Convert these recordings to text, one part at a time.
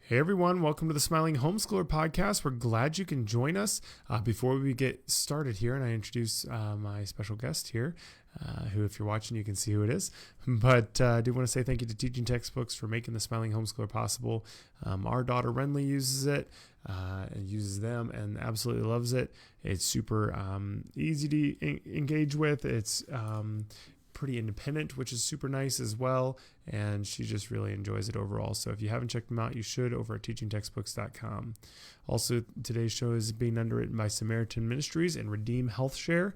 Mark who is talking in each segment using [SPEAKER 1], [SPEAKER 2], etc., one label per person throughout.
[SPEAKER 1] Hey everyone, welcome to the Smiling Homeschooler podcast. We're glad you can join us. Before we get started here, and I introduce my special guest here, who if you're watching, you can see who it is. But I do want to say thank you to Teaching Textbooks for making the Smiling Homeschooler possible. Our daughter Renly uses it, and uses them and absolutely loves it. It's super easy to engage with. It's pretty independent, which is super nice as well, and she just really enjoys it overall. So if you haven't checked them out, you should, over at teachingtextbooks.com. Also, today's show is being underwritten by Samaritan Ministries and Redeem Health Share,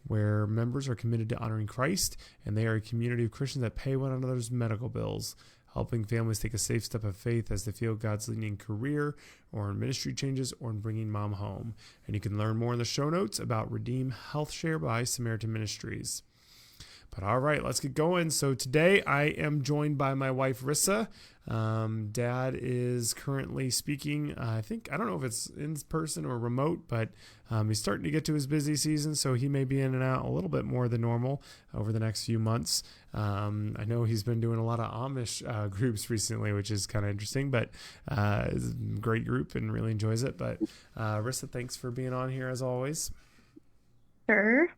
[SPEAKER 1] where members are committed to honoring Christ, and they are a community of Christians that pay one another's medical bills, helping families take a safe step of faith as they feel God's leading career or in ministry changes or in bringing mom home. And you can learn more in the show notes about Redeem Health Share by Samaritan Ministries. But all right, let's get going. So today I am joined by my wife, Rissa. Dad is currently speaking. I don't know if it's in person or remote, but he's starting to get to his busy season, so he may be in and out a little bit more than normal over the next few months. I know he's been doing a lot of Amish groups recently, which is kind of interesting, but it's a great group and really enjoys it. But Rissa, thanks for being on here as always.
[SPEAKER 2] Sure.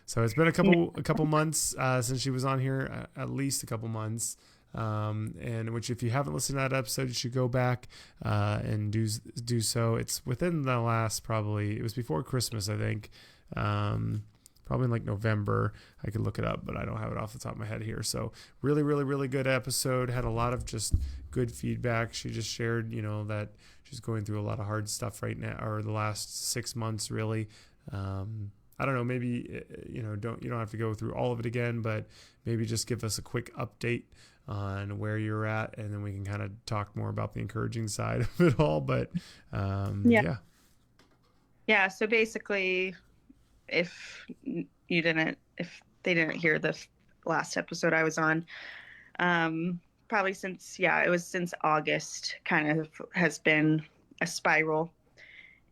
[SPEAKER 1] So it's been a couple months since she was on here, at least a couple months. And which, if you haven't listened to that episode, you should go back and do so. It's within the last, it was before Christmas, I think. Probably in like November. I could look it up, but I don't have it off the top of my head here. So really, really, really good episode. Had a lot of just good feedback. She just shared, that she's going through a lot of hard stuff right now, or the last 6 months, really. I don't know, maybe, you don't have to go through all of it again, but maybe just give us a quick update on where you're at, and then we can kind of talk more about the encouraging side of it all. But yeah.
[SPEAKER 2] So basically, if they didn't hear the last episode I was on, probably since August, kind of has been a spiral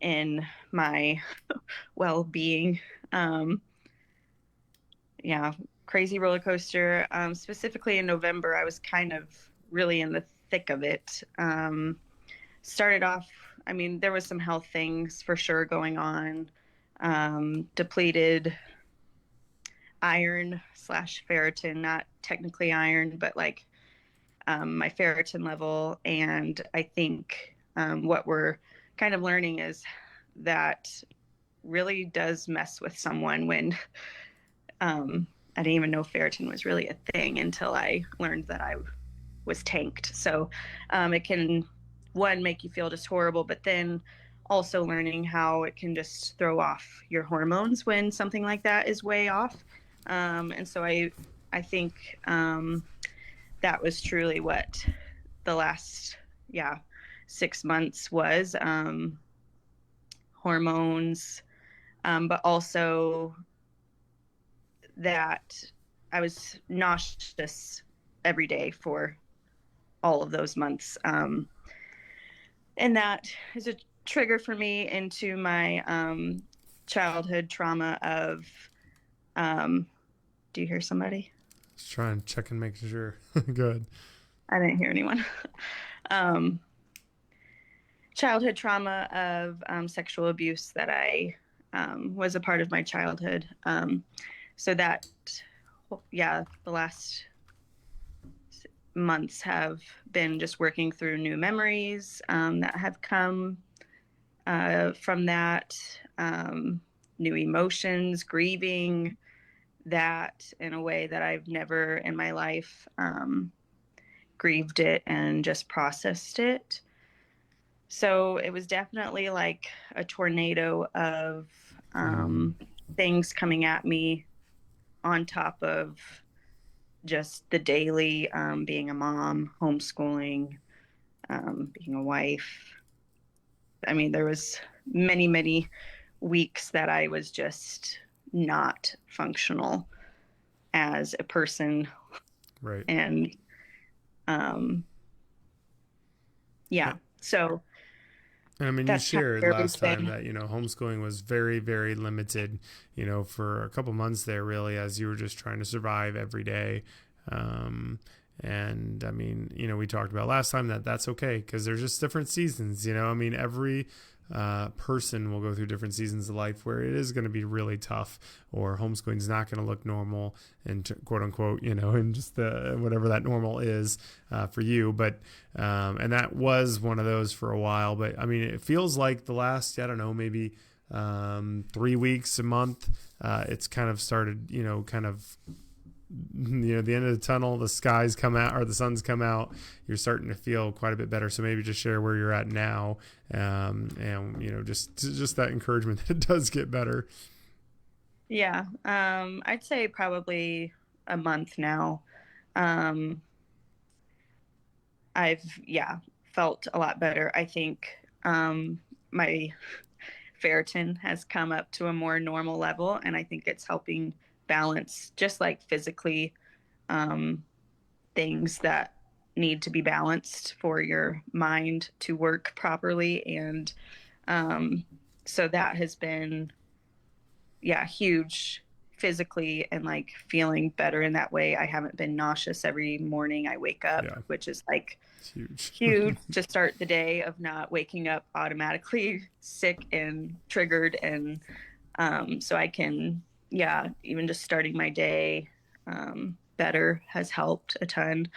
[SPEAKER 2] in my well-being. Crazy roller coaster. Specifically in November, I was kind of really in the thick of it. Started off, there was some health things for sure going on. Depleted iron / ferritin, not technically iron, but like my ferritin level. And I think what we're kind of learning is that really does mess with someone when I didn't even know ferritin was really a thing until I learned that I was tanked. So it can, one, make you feel just horrible, but then also learning how it can just throw off your hormones when something like that is way off. And so I think that was truly what the last 6 months was, hormones, but also that I was nauseous every day for all of those months. And that is a trigger for me into my childhood trauma of, do you hear somebody?
[SPEAKER 1] Just trying to check and make sure. Good.
[SPEAKER 2] I didn't hear anyone. Childhood trauma of sexual abuse that I was a part of my childhood. So that, the last months have been just working through new memories that have come from that, new emotions, grieving that in a way that I've never in my life grieved it and just processed it. So it was definitely like a tornado of things coming at me on top of just the daily being a mom, homeschooling, being a wife. There was many, many weeks that I was just not functional as a person.
[SPEAKER 1] Right.
[SPEAKER 2] And so.
[SPEAKER 1] And you shared last time that, homeschooling was very, very limited, for a couple months there, really, as you were just trying to survive every day. And I mean, we talked about last time that's okay, because there's just different seasons. I mean, every person will go through different seasons of life where it is going to be really tough, or homeschooling is not going to look normal, and quote unquote, and just whatever that normal is for you. But and that was one of those for a while. But I mean, it feels like the last, I don't know, maybe 3 weeks, a month, it's kind of started, kind of, the end of the tunnel, the skies come out, or the sun's come out, you're starting to feel quite a bit better. So maybe just share where you're at now, and just that encouragement that it does get better.
[SPEAKER 2] Yeah, I'd say probably a month now. I've felt a lot better. I think my ferritin has come up to a more normal level, and I think it's helping balance, just like physically, things that need to be balanced for your mind to work properly. And so that has been huge physically, and like feeling better in that way. I haven't been nauseous every morning I wake up, which is like huge to start the day, of not waking up automatically sick and triggered. And so I can, even just starting my day better has helped a ton.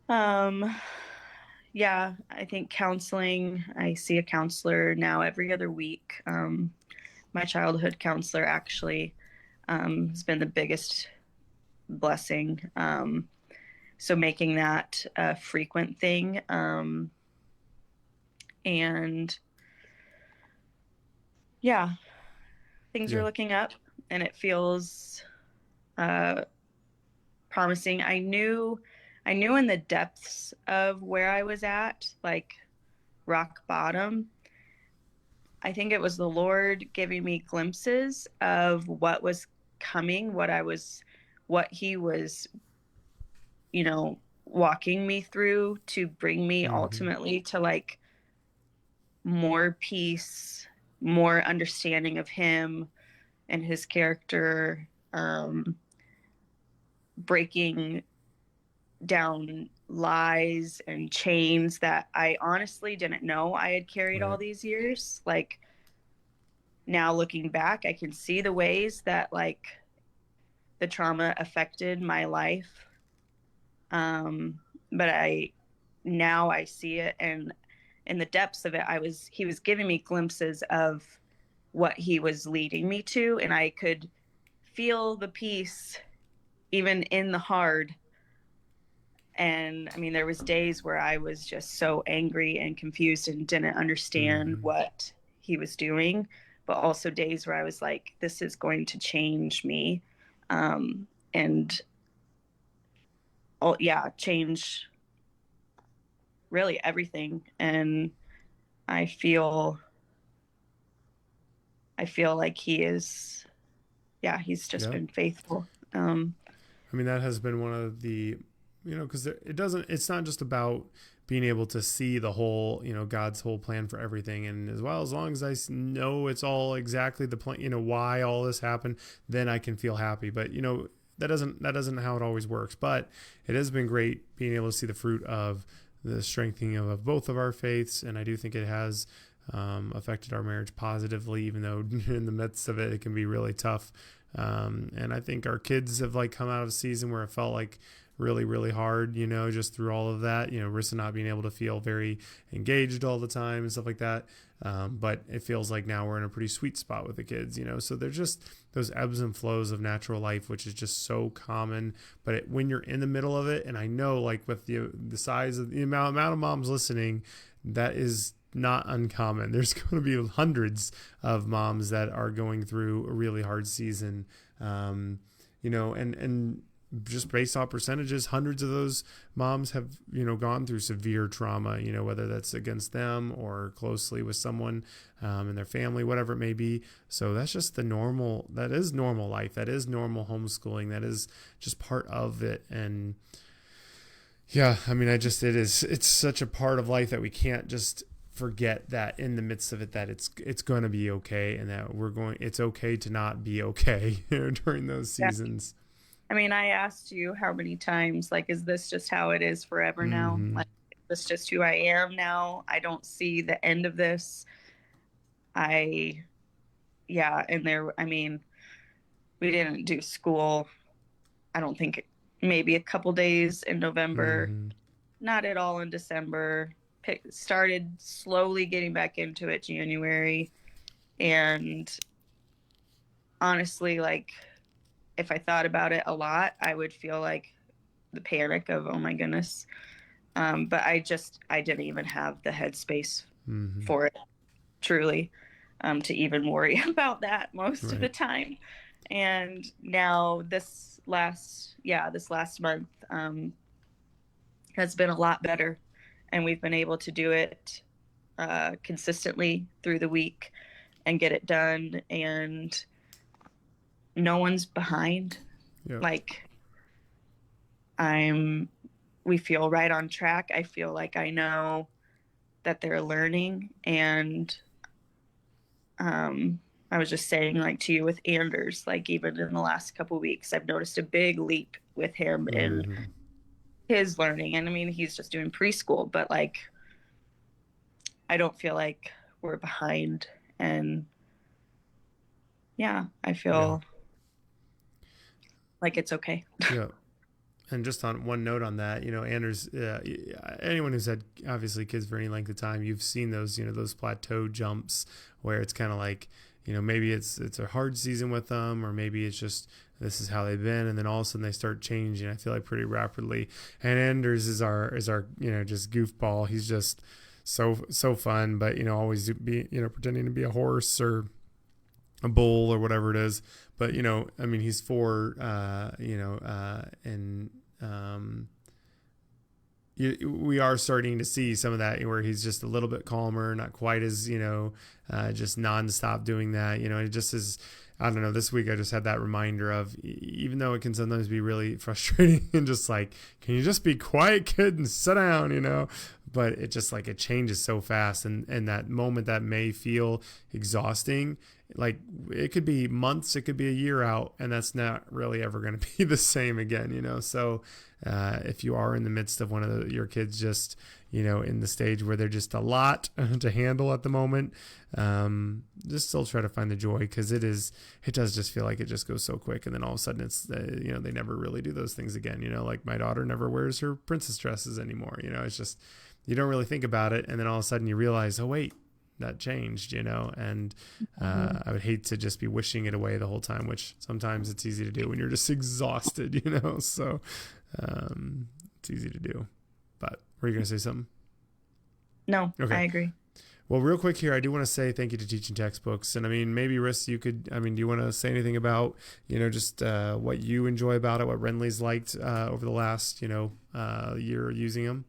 [SPEAKER 2] I think counseling, I see a counselor now every other week. My childhood counselor actually has been the biggest blessing. So making that a frequent thing. And things are looking up, and it feels promising. I knew in the depths of where I was at, like rock bottom, I think it was the Lord giving me glimpses of what was coming, what he was, walking me through to bring me ultimately to like more peace, more understanding of him and his character, breaking down lies and chains that I honestly didn't know I had carried all these years. Like, now looking back, I can see the ways that like the trauma affected my life. But I see it, and in the depths of it, he was giving me glimpses of what he was leading me to, and I could feel the peace even in the hard. And I mean, there was days where I was just so angry and confused and didn't understand what he was doing, but also days where I was like, this is going to change me. And change really everything. And I feel like he is, he's just been faithful.
[SPEAKER 1] I mean, that has been one of the, because it's not just about being able to see the whole, God's whole plan for everything. And as long as I know it's all exactly the plan, why all this happened, then I can feel happy. But, that isn't how it always works. But it has been great being able to see the fruit of the strengthening of both of our faiths. And I do think it has affected our marriage positively, even though in the midst of it, it can be really tough. And I think our kids have like come out of a season where it felt like really, really hard, just through all of that, Rissa not being able to feel very engaged all the time and stuff like that. But it feels like now we're in a pretty sweet spot with the kids, so there's just those ebbs and flows of natural life, which is just so common. But when you're in the middle of it, and I know like with the size of the amount of moms listening, that is not uncommon. There's going to be hundreds of moms that are going through a really hard season, and just based off percentages, hundreds of those moms have, gone through severe trauma, whether that's against them or closely with someone in their family, whatever it may be. So that's just that is normal life. That is normal homeschooling. That is just part of it. And I mean, it's such a part of life that we can't just forget that in the midst of it, that it's going to be okay, and that it's okay to not be okay during those seasons.
[SPEAKER 2] I mean, I asked you how many times, like, is this just how it is forever now?
[SPEAKER 1] Mm-hmm.
[SPEAKER 2] Like, is this just who I am now? I don't see the end of this. I, yeah, and I mean, we didn't do school, I don't think, maybe a couple days in November,
[SPEAKER 1] Mm-hmm.
[SPEAKER 2] not at all in December. Started slowly getting back into it January. And honestly, like, if I thought about it a lot, I would feel like the panic of, oh my goodness. But I didn't even have the headspace
[SPEAKER 1] Mm-hmm.
[SPEAKER 2] for it, truly, to even worry about that most of the
[SPEAKER 1] Right.
[SPEAKER 2] time. And now this last month has been a lot better. And we've been able to do it consistently through the week and get it done. And no one's behind.
[SPEAKER 1] Yep.
[SPEAKER 2] Like, I'm, we feel right on track. I feel like I know that they're learning. And I was just saying, like, to you with Anders, like, even in the last couple of weeks, I've noticed a big leap with him in
[SPEAKER 1] Mm-hmm.
[SPEAKER 2] his learning. And I mean, he's just doing preschool, but like, I don't feel like we're behind. And yeah, I
[SPEAKER 1] Yeah.
[SPEAKER 2] feel like it's okay.
[SPEAKER 1] Yeah. And just on one note on that, Anders, anyone who's had obviously kids for any length of time, you've seen those, those plateau jumps where it's kind of like, maybe it's a hard season with them, or maybe it's just this is how they've been, and then all of a sudden they start changing. I feel like pretty rapidly. And Anders is our just goofball. He's just so fun, but always be pretending to be a horse or a bull or whatever it is. But I mean, he's 4, and we are starting to see some of that where he's just a little bit calmer, not quite as just nonstop doing that. It just is. I don't know. This week I just had that reminder of, even though it can sometimes be really frustrating and just like, can you just be quiet, kid, and sit down, But it just like it changes so fast, and that moment that may feel exhausting, like it could be months, it could be a year out, and that's not really ever going to be the same again. So if you are in the midst of one of your kids just in the stage where they're just a lot to handle at the moment, just still try to find the joy, because it does just feel like it just goes so quick, and then all of a sudden it's they never really do those things again. Like my daughter never wears her princess dresses anymore. It's just, you don't really think about it, and then all of a sudden you realize, oh wait, that changed, and I would hate to just be wishing it away the whole time, which sometimes it's easy to do when you're just exhausted, so it's easy to do. But were you going to say something?
[SPEAKER 2] No,
[SPEAKER 1] Okay.
[SPEAKER 2] I agree.
[SPEAKER 1] Well, real quick here, I do want to say thank you to Teaching Textbooks. And I mean, maybe Rissa, do you want to say anything about, just what you enjoy about it, what Renly's liked over the last, year using them?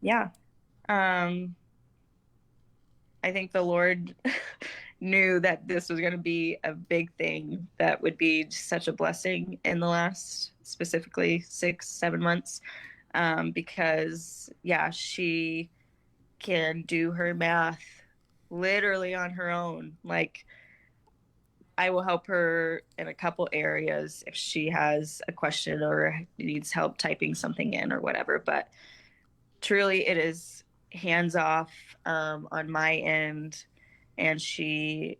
[SPEAKER 2] Yeah. Um, I think the Lord knew that this was going to be a big thing that would be such a blessing in the last specifically 6, 7 months. Because, yeah, she can do her math literally on her own. Like, I will help her in a couple areas if she has a question or needs help typing something in or whatever. But truly, it is hands off on my end, and she's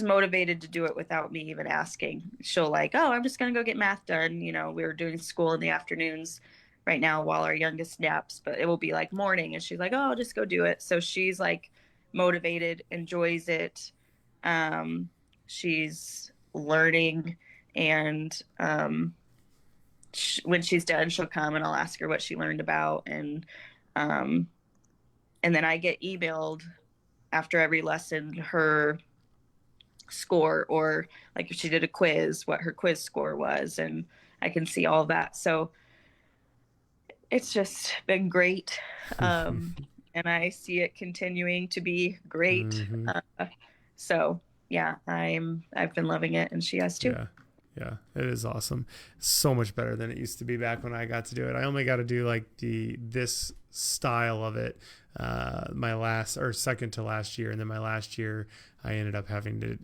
[SPEAKER 2] motivated to do it without me even asking. She'll like, oh, I'm just gonna go get math done. We were doing school in the afternoons right now while our youngest naps, but it will be like morning, and she's like, oh, I'll just go do it. So she's like motivated, enjoys it. She's learning, and when she's done, she'll come and I'll ask her what she learned about, um, and then I get emailed after every lesson her score, or like if she did a quiz, what her quiz score was, and I can see all that. So it's just been great, and I see it continuing to be great.
[SPEAKER 1] Mm-hmm.
[SPEAKER 2] So yeah, I've been loving it, and she has too.
[SPEAKER 1] Yeah. Yeah, it is awesome. So much better than it used to be back when I got to do it. I only got to do like this style of it my last or second to last year. And then my last year, I ended up having to,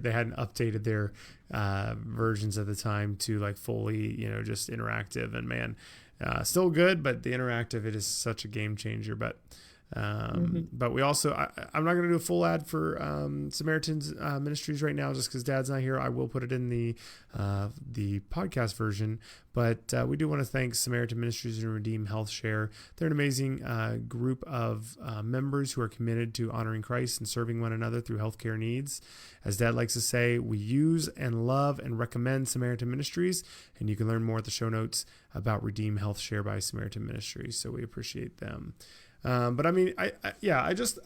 [SPEAKER 1] they hadn't updated their versions at the time to like fully, just interactive. And man, still good, but the interactive, it is such a game changer. But we also, I'm not going to do a full ad for Samaritan's Ministries right now, just because Dad's not here. I will put it in the podcast version, but we do want to thank Samaritan Ministries and Redeem Health Share. They're an amazing group of members who are committed to honoring Christ and serving one another through healthcare needs. As Dad likes to say, we use and love and recommend Samaritan Ministries, and you can learn more at the show notes about Redeem Health Share by Samaritan Ministries. So we appreciate them. But I mean, I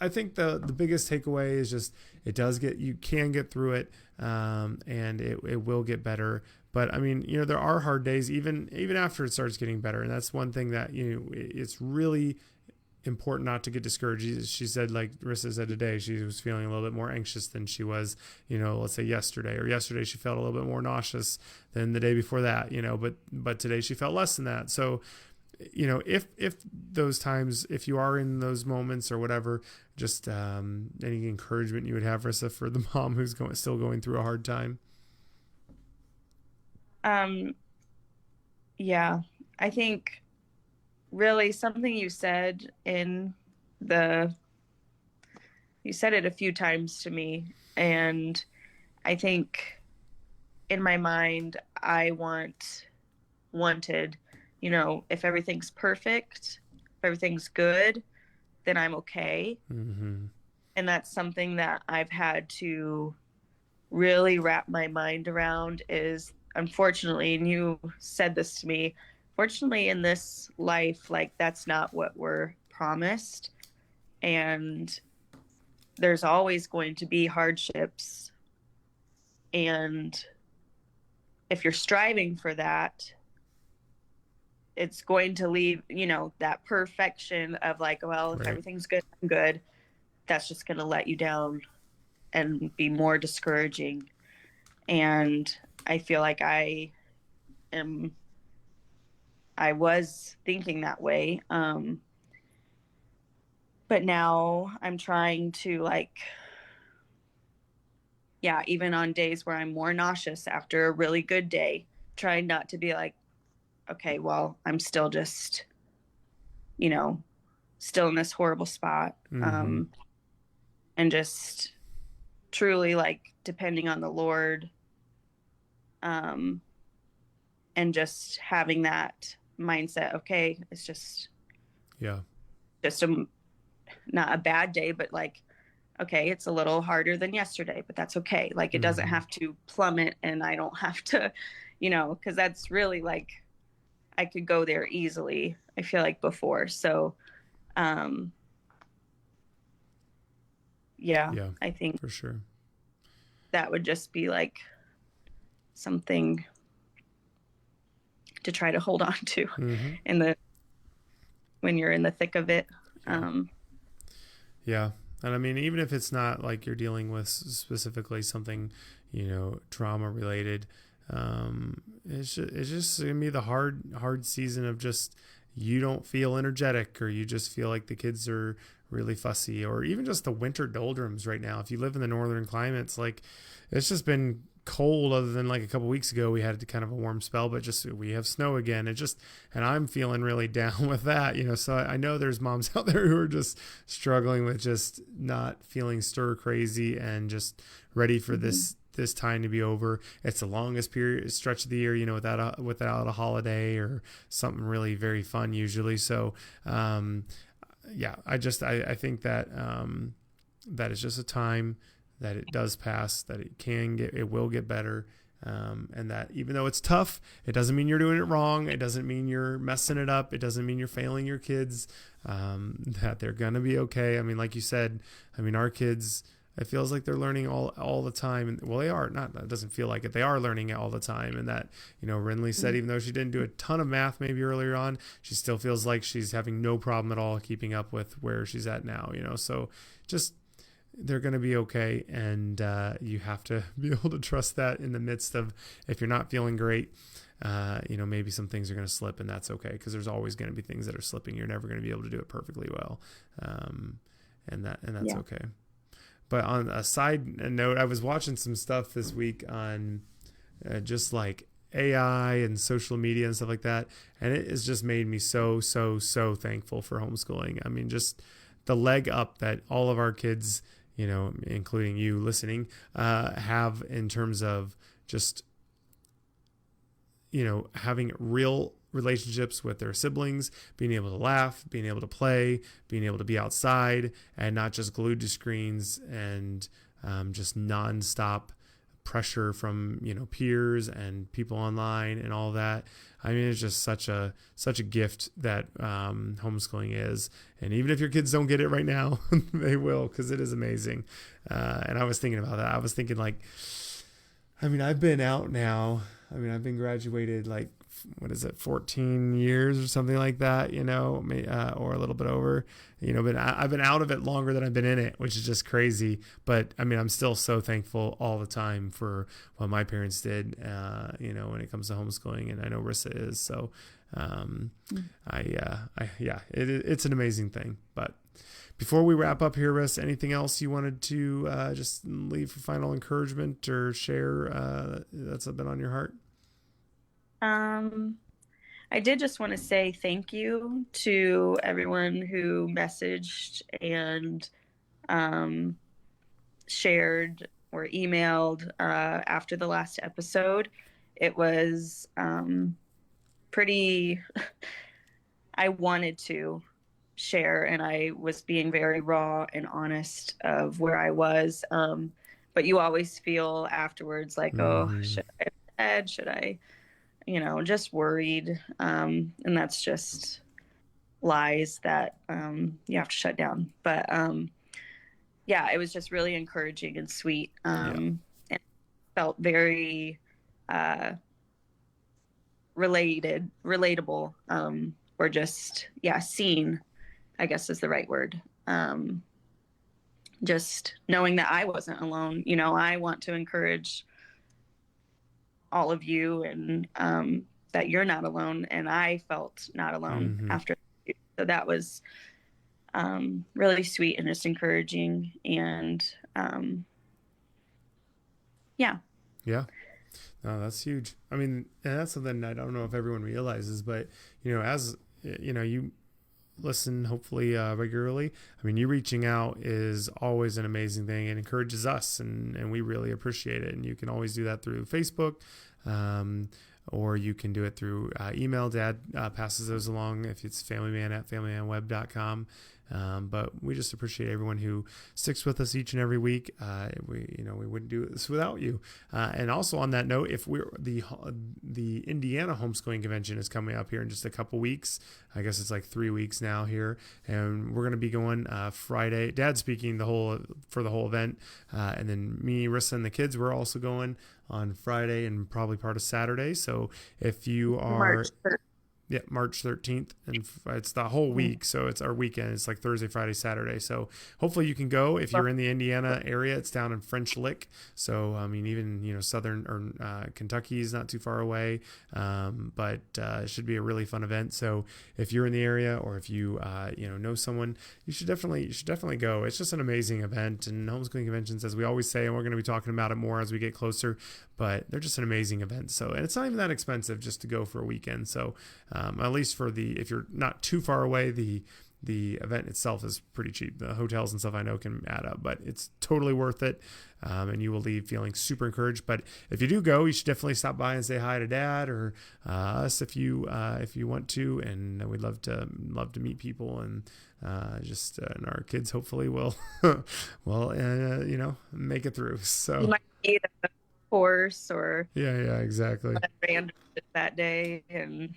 [SPEAKER 1] think the biggest takeaway is just, you can get through it, and it will get better. But I mean, there are hard days, even after it starts getting better. And that's one thing that, it's really important not to get discouraged. She said, like Rissa said today, she was feeling a little bit more anxious than she was, let's say yesterday, or yesterday she felt a little bit more nauseous than the day before that, but today she felt less than that. So, if those times, if you are in those moments or whatever, just any encouragement you would have, Rissa, for the mom who's still going through a hard time?
[SPEAKER 2] Yeah, I think really something you said you said it a few times to me, and I think in my mind, I wanted, if everything's perfect, if everything's good, then I'm okay.
[SPEAKER 1] Mm-hmm.
[SPEAKER 2] And that's something that I've had to really wrap my mind around is, unfortunately, and you said this to me, fortunately in this life, like that's not what we're promised. And there's always going to be hardships. And if you're striving for that, it's going to leave, that perfection of like, well, if everything's good, I'm good. That's just going to let you down and be more discouraging. And I feel like I was thinking that way. But now I'm trying to even on days where I'm more nauseous after a really good day, trying not to be like, okay, well, I'm still just, still in this horrible spot.
[SPEAKER 1] Mm-hmm.
[SPEAKER 2] And just truly depending on the Lord, and just having that mindset. Okay, it's just not a bad day, but okay, it's a little harder than yesterday, but that's okay. It doesn't have to plummet, and I don't have to, because that's really I could go there easily, I feel like, before. So, I think
[SPEAKER 1] for sure
[SPEAKER 2] that would just be something to try to hold on to when you're in the thick of it.
[SPEAKER 1] Yeah. And I mean, even if it's not like you're dealing with specifically something, trauma related, it's just gonna be the hard season of just, you don't feel energetic, or you just feel like the kids are really fussy, or even just the winter doldrums right now. If you live in the northern climates, it's just been cold, other than a couple weeks ago we had kind of a warm spell, but just we have snow again. And I'm feeling really down with that, so I know there's moms out there who are just struggling with just not feeling stir crazy and just ready for this time to be over. It's the longest stretch of the year, without a holiday or something really very fun usually. So I think that that is just a time that it does pass, that it will get better. And that even though it's tough, it doesn't mean you're doing it wrong. It doesn't mean you're messing it up. It doesn't mean you're failing your kids, that they're going to be okay. I mean, like you said, our kids, it feels like they're learning all the time. And well, they are not, it doesn't feel like it. They are learning it all the time. And that, Rinley said, even though she didn't do a ton of math maybe earlier on, she still feels like she's having no problem at all keeping up with where she's at now, so just, they're going to be okay. And you have to be able to trust that in the midst of, if you're not feeling great. maybe some things are going to slip, and that's okay, because there's always going to be things that are slipping. You're never going to be able to do it perfectly well. And that's okay. But on a side note, I was watching some stuff this week on just like AI and social media and stuff like that. And it has just made me so thankful for homeschooling. I mean, just the leg up that all of our kids, including you listening, have in terms of just, having real relationships with their siblings, being able to laugh, being able to play, being able to be outside and not just glued to screens, and just nonstop pressure from peers and people online and all that. I mean, it's just such a gift that homeschooling is. And even if your kids don't get it right now, they will, because it is amazing. And I was thinking about that. I was thinking, like, I've been out now. I've been graduated, like, 14 years or something like that, or a little bit over, but I've been out of it longer than I've been in it, which is just crazy. But I'm still so thankful all the time for what my parents did, when it comes to homeschooling. And I know Rissa is, so, it's an amazing thing. But before we wrap up here, Rissa, anything else you wanted to just leave for final encouragement or share that's been on your heart?
[SPEAKER 2] I did just want to say thank you to everyone who messaged and shared or emailed after the last episode. It was pretty, I wanted to share, and I was being very raw and honest of where I was. But you always feel afterwards like, oh, should I have said? Should I, just worried. And that's just lies that you have to shut down. But it was just really encouraging and sweet. And felt very relatable, or just, seen, I guess is the right word. Just knowing that I wasn't alone. I want to encourage all of you, and that you're not alone, and I felt not alone after. So that was really sweet and just encouraging, and
[SPEAKER 1] No, that's huge. And that's something I don't know if everyone realizes, but as you listen hopefully regularly, you reaching out is always an amazing thing and encourages us, and we really appreciate it. And you can always do that through Facebook, or you can do it through email. Dad passes those along if it's familyman@familymanweb.com. But we just appreciate everyone who sticks with us each and every week. We wouldn't do this without you. And also on that note, if the Indiana Homeschooling Convention is coming up here in just a couple weeks. I guess it's like 3 weeks now here, and we're going to be going Friday. Dad's speaking for the whole event, and then me, Rissa, and the kids, we're also going on Friday and probably part of Saturday. So if you are March 13th, and it's the whole week, so it's our weekend. It's like Thursday, Friday, Saturday. So hopefully you can go if you're in the Indiana area. It's down in French Lick, so even southern or Kentucky is not too far away, but it should be a really fun event. So if you're in the area, or if you know someone, you should definitely go. It's just an amazing event, and homeschooling conventions, as we always say, and we're going to be talking about it more as we get closer, but they're just an amazing event. So, and it's not even that expensive just to go for a weekend. So at least if you're not too far away, the event itself is pretty cheap. The hotels and stuff I know can add up, but it's totally worth it. And you will leave feeling super encouraged. But if you do go, you should definitely stop by and say hi to Dad or us if you want to. And we'd love to meet people, and and our kids hopefully will make it through. So
[SPEAKER 2] you might need a course or
[SPEAKER 1] exactly
[SPEAKER 2] that day. And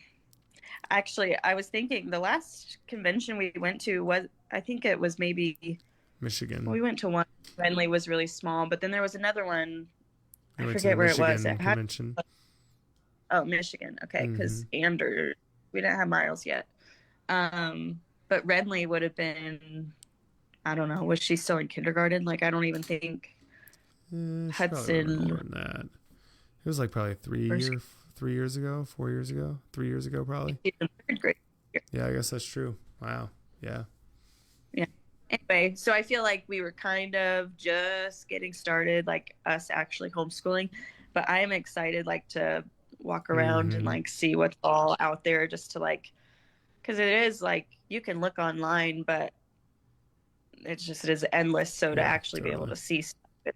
[SPEAKER 2] actually, I was thinking the last convention we went to was, I think it was maybe
[SPEAKER 1] Michigan.
[SPEAKER 2] We went to one. Renly was really small, but then there was another one. I forget where it was.
[SPEAKER 1] Convention.
[SPEAKER 2] Michigan. Okay, because Anders, we didn't have Miles yet. But Renly would have been, I don't know, was she still in kindergarten? Like, I don't even think Hudson.
[SPEAKER 1] More than that. It was like probably 3 years ago, 4 years ago, 3 years ago, probably.
[SPEAKER 2] She's in third grade.
[SPEAKER 1] Yeah, I guess that's true. Wow. Yeah.
[SPEAKER 2] Yeah. Anyway, so I feel like we were kind of just getting started, like us actually homeschooling, but I am excited like to walk around and like see what's all out there, just to like, because it is like you can look online, but it is endless. So to actually be able to see stuff,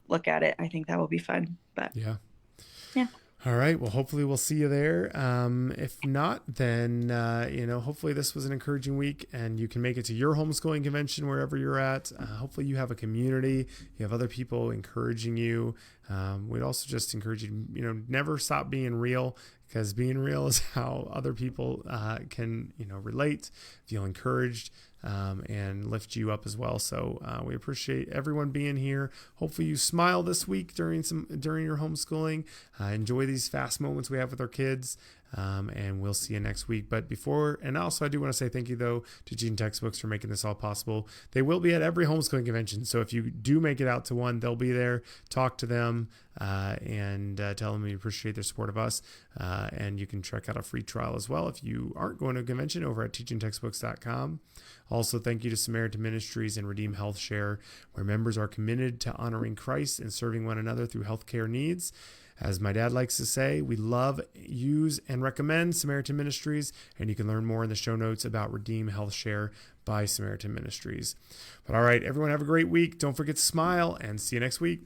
[SPEAKER 2] look at it, I think that will be fun. But
[SPEAKER 1] yeah.
[SPEAKER 2] Yeah.
[SPEAKER 1] All right. Well, hopefully we'll see you there. If not, then, hopefully this was an encouraging week and you can make it to your homeschooling convention wherever you're at. Hopefully you have a community, you have other people encouraging you. We'd also just encourage you, never stop being real, because being real is how other people can, relate, feel encouraged, and lift you up as well. So we appreciate everyone being here. Hopefully you smile this week during your homeschooling. Enjoy these fast moments we have with our kids. And we'll see you next week. But also I do want to say thank you though to Teaching Textbooks for making this all possible. They will be at every homeschooling convention. So if you do make it out to one, they'll be there. Talk to them and tell them we appreciate their support of us. And you can check out a free trial as well if you aren't going to a convention over at teachingtextbooks.com. Also, thank you to Samaritan Ministries and Redeem Health Share, where members are committed to honoring Christ and serving one another through healthcare needs. As my dad likes to say, we love, use, and recommend Samaritan Ministries, and you can learn more in the show notes about Redeem Health Share by Samaritan Ministries. But all right, everyone have a great week. Don't forget to smile, and see you next week.